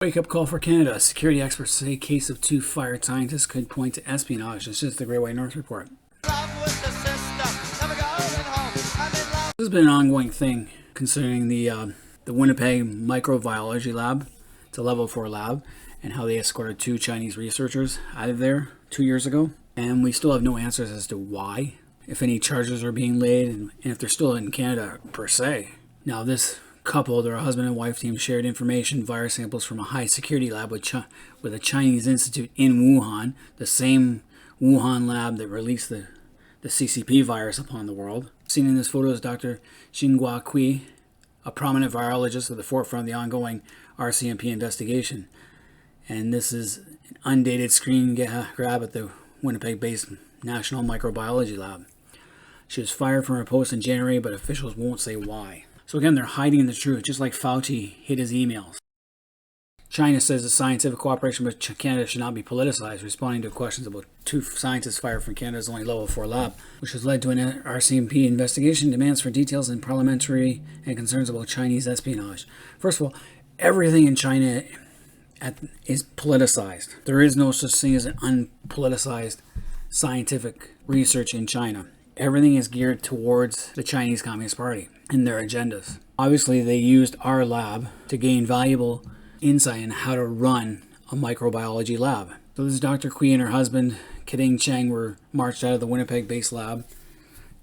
Wake-up call for Canada. Security experts say case of two fired scientists could point to espionage. This is the Great White North Report. This has been an ongoing thing concerning the Winnipeg Microbiology Lab. It's a level 4 lab, and how they escorted two Chinese researchers out of there 2 years ago. And we still have no answers as to why, if any charges are being laid, and if they're still in Canada per se. Now this couple, their husband and wife team, shared information, virus samples from a high security lab with a Chinese institute in Wuhan, the same Wuhan lab that released the CCP virus upon the world. Seen in this photo is Dr. Xinhua Kui, a prominent virologist at the forefront of the ongoing RCMP investigation. And this is an undated screen grab at the Winnipeg-based National Microbiology Lab. She was fired from her post in January, but officials won't say why. So again, they're hiding the truth, just like Fauci hid his emails. China says that scientific cooperation with Canada should not be politicized, responding to questions about two scientists fired from Canada's only level 4 lab, which has led to an RCMP investigation, demands for details in parliamentary, and concerns about Chinese espionage. First of all, everything in China is politicized. There is no such thing as an unpoliticized scientific research in China. Everything is geared towards the Chinese Communist Party and their agendas. Obviously, they used our lab to gain valuable insight in how to run a microbiology lab. So this is Dr. Kui and her husband, Kading Cheng, were marched out of the Winnipeg-based lab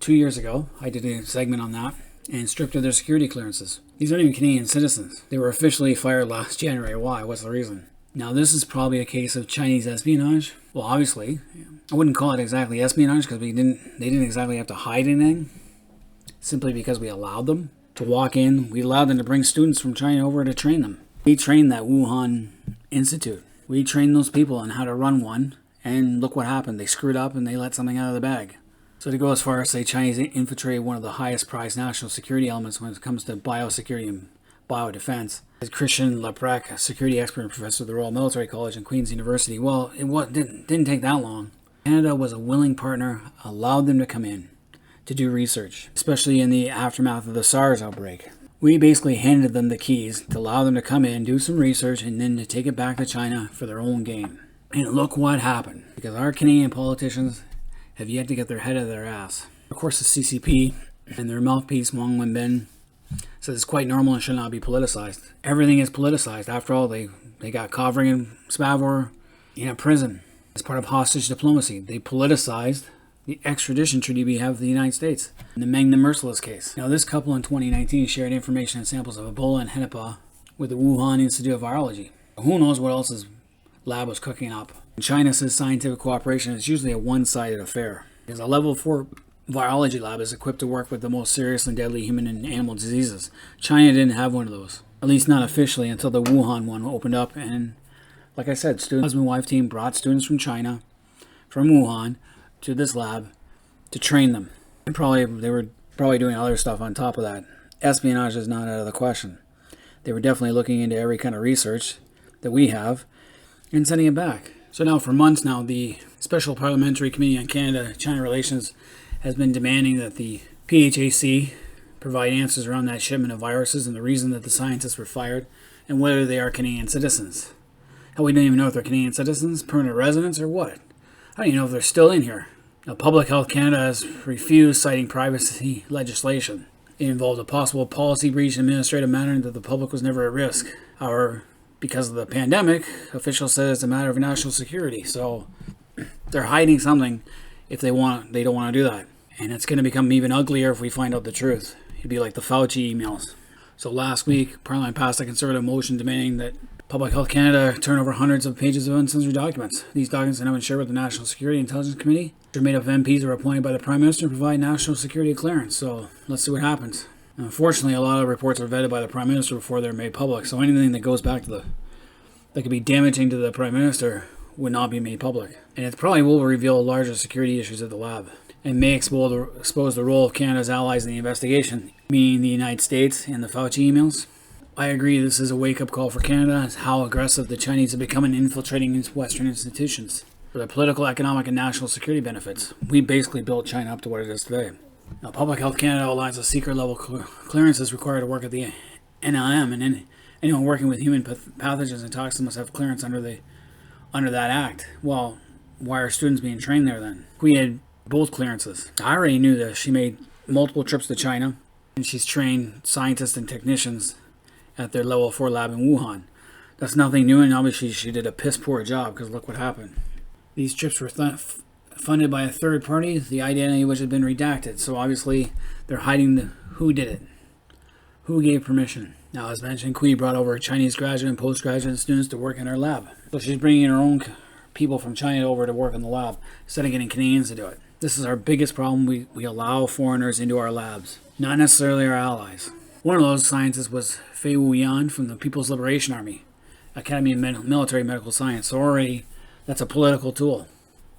2 years ago. I did a segment on that, and stripped of their security clearances. These aren't even Canadian citizens. They were officially fired last January. Why? What's the reason? Now, this is probably a case of Chinese espionage. Well, obviously, I wouldn't call it exactly espionage because they didn't exactly have to hide anything, simply because we allowed them to walk in. We allowed them to bring students from China over to train them. We trained that Wuhan Institute. We trained those people on how to run one, and look what happened. They screwed up and they let something out of the bag. So to go as far as say Chinese infiltrated one of the highest prized national security elements when it comes to biosecurity and biodefense. As Christian Leprec, a security expert and professor of the Royal Military College and Queen's University, well, it didn't take that long. Canada was a willing partner, allowed them to come in to do research, especially in the aftermath of the SARS outbreak. We basically handed them the keys to allow them to come in, do some research, and then to take it back to China for their own gain. And look what happened, because our Canadian politicians have yet to get their head out of their ass. Of course, the CCP and their mouthpiece, Wang Wenbin, says it's quite normal and should not be politicized. Everything is politicized. After all, they got Kovrig and Spavor in a prison as part of hostage diplomacy. They politicized the extradition treaty we have with the United States in the Meng the Merciless case. Now, this couple in 2019 shared information and samples of Ebola and Hennepin with the Wuhan Institute of Virology. Who knows what else his lab was cooking up. China says scientific cooperation is usually a one-sided affair, because a level 4 virology lab is equipped to work with the most serious and deadly human and animal diseases. China didn't have one of those, at least not officially, until the Wuhan one opened up. And like I said, husband and wife team brought students from China, from Wuhan, to this lab to train them. And they were probably doing other stuff on top of that. Espionage is not out of the question. They were definitely looking into every kind of research that we have and sending it back. So now for months now, the Special Parliamentary Committee on Canada-China Relations has been demanding that the PHAC provide answers around that shipment of viruses and the reason that the scientists were fired and whether they are Canadian citizens. Hell, we don't even know if they're Canadian citizens, permanent residents, or what. I don't even know if they're still in here. Now, Public Health Canada has refused, citing privacy legislation. It involved a possible policy breach in an administrative manner that the public was never at risk. However, because of the pandemic, officials said it's a matter of national security. So they're hiding something if they don't want to do that. And it's going to become even uglier if we find out the truth. It'd be like the Fauci emails. So last week, Parliament passed a Conservative motion demanding that Public Health Canada turn over hundreds of pages of uncensored documents. These documents are now shared with the National Security Intelligence Committee. They're made up of MPs who are appointed by the Prime Minister and provide national security clearance. So let's see what happens. Unfortunately, a lot of reports are vetted by the Prime Minister before they're made public. So anything that goes back to that could be damaging to the Prime Minister would not be made public. And it probably will reveal larger security issues at the lab, and may expose the role of Canada's allies in the investigation, meaning the United States and the Fauci emails. I agree this is a wake-up call for Canada, as how aggressive the Chinese have become in infiltrating into Western institutions for their political, economic, and national security benefits. We basically built China up to what it is today. Now, Public Health Canada outlines a secret level clearance is required to work at the NLM, and Anyone working with human pathogens and toxins must have clearance under that act. Well, why are students being trained there then? We had both clearances. I already knew this. She made multiple trips to China, and she's trained scientists and technicians at their level 4 lab in Wuhan. That's nothing new, and obviously she did a piss poor job, because look what happened. These trips were funded by a third party, the identity which had been redacted. So obviously they're hiding who did it, who gave permission. Now, as mentioned, Kui brought over Chinese graduate and postgraduate students to work in her lab. So she's bringing her own people from China over to work in the lab instead of getting Canadians to do it. This is our biggest problem. We allow foreigners into our labs, not necessarily our allies. One of those scientists was Fei Wuyan from the People's Liberation Army, Academy of Military Medical Science. So already, that's a political tool.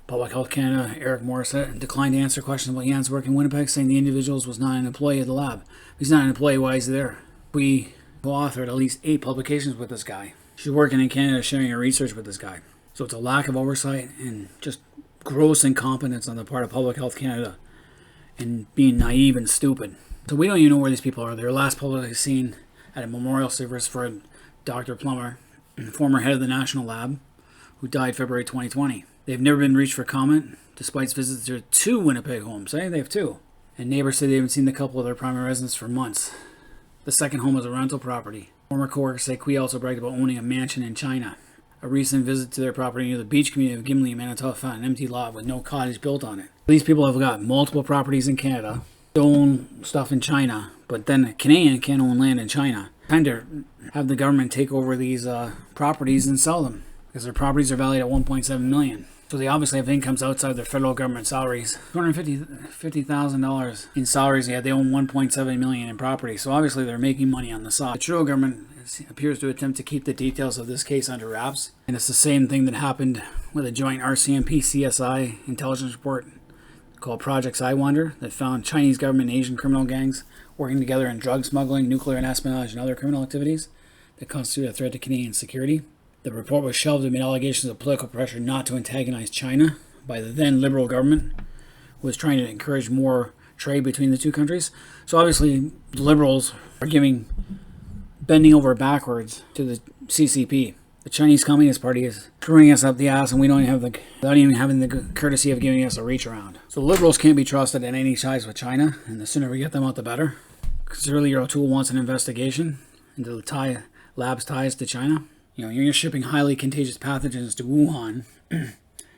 Public Health Canada, Eric Morissette, declined to answer questions about Yan's work in Winnipeg, saying the individual was not an employee of the lab. If he's not an employee, why is he there? We co-authored at least 8 publications with this guy. She's working in Canada, sharing her research with this guy. So it's a lack of oversight and just gross incompetence on the part of Public Health Canada and being naive and stupid. So we don't even know where these people are. They were last publicly seen at a memorial service for Dr. Plummer, the former head of the National Lab, who died February 2020. They've never been reached for comment, despite visits to 2 Winnipeg homes. They have 2. And neighbors say they haven't seen the couple of their primary residents for months. The second home is a rental property. Former coworkers say Kui also bragged about owning a mansion in China. A recent visit to their property near the beach community of Gimli, Manitoba found an empty lot with no cottage built on it. These people have got multiple properties in Canada, they own stuff in China, but then a Canadian can't own land in China. Time to have the government take over these properties and sell them, because their properties are valued at $1.7 million. So they obviously have incomes outside their federal government salaries. $250,000 in salaries, yet they own $1.7 million in property. So obviously they're making money on the side. The Trudeau government appears to attempt to keep the details of this case under wraps. And it's the same thing that happened with a joint RCMP-CSI intelligence report called Project Sidewinder that found Chinese government and Asian criminal gangs working together in drug smuggling, nuclear and espionage, and other criminal activities that constitute a threat to Canadian security. The report was shelved amid allegations of political pressure not to antagonize China by the then Liberal government, who was trying to encourage more trade between the two countries. So obviously, the Liberals are bending over backwards to the CCP. The Chinese Communist Party is screwing us up the ass, and we don't have without even having the courtesy of giving us a reach around. So Liberals can't be trusted in any ties with China, and the sooner we get them out, the better. Clearly, your O'Toole wants an investigation into the lab's ties to China. You know, you're shipping highly contagious pathogens to Wuhan,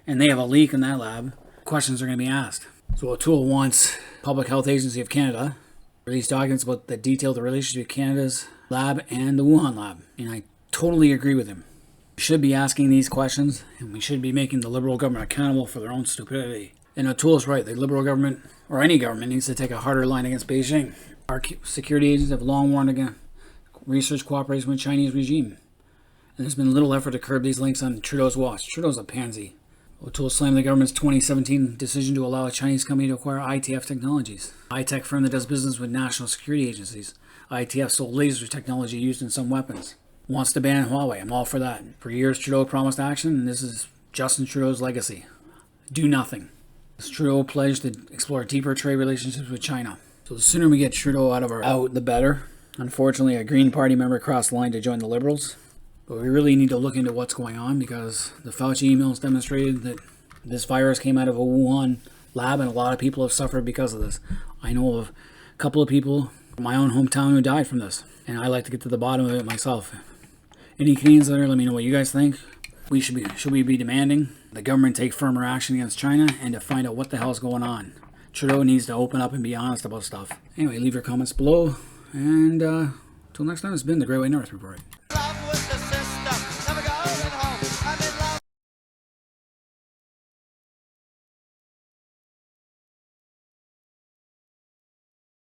and they have a leak in that lab. Questions are going to be asked. So O'Toole wants Public Health Agency of Canada to release documents about the detail of the relationship between Canada's lab and the Wuhan lab. And I totally agree with him. We should be asking these questions, and we should be making the Liberal government accountable for their own stupidity. And O'Toole's right. The Liberal government, or any government, needs to take a harder line against Beijing. Our security agents have long warned against research cooperation with the Chinese regime. And there's been little effort to curb these links on Trudeau's watch. Trudeau's a pansy. O'Toole slammed the government's 2017 decision to allow a Chinese company to acquire ITF Technologies, a high-tech firm that does business with national security agencies. ITF sold laser technology used in some weapons. Wants to ban Huawei. I'm all for that. For years, Trudeau promised action, and this is Justin Trudeau's legacy. Do nothing. Trudeau pledged to explore deeper trade relationships with China. So the sooner we get Trudeau out, the better. Unfortunately, a Green Party member crossed the line to join the Liberals. But we really need to look into what's going on, because the Fauci emails demonstrated that this virus came out of a Wuhan lab, and a lot of people have suffered because of this. I know of a couple of people from my own hometown who died from this, and I like to get to the bottom of it myself. Any Canadians there, let me know what you guys think. Should we be demanding the government take firmer action against China and to find out what the hell's going on? Trudeau needs to open up and be honest about stuff. Anyway, leave your comments below, and till next time, it's been the Great White North Report.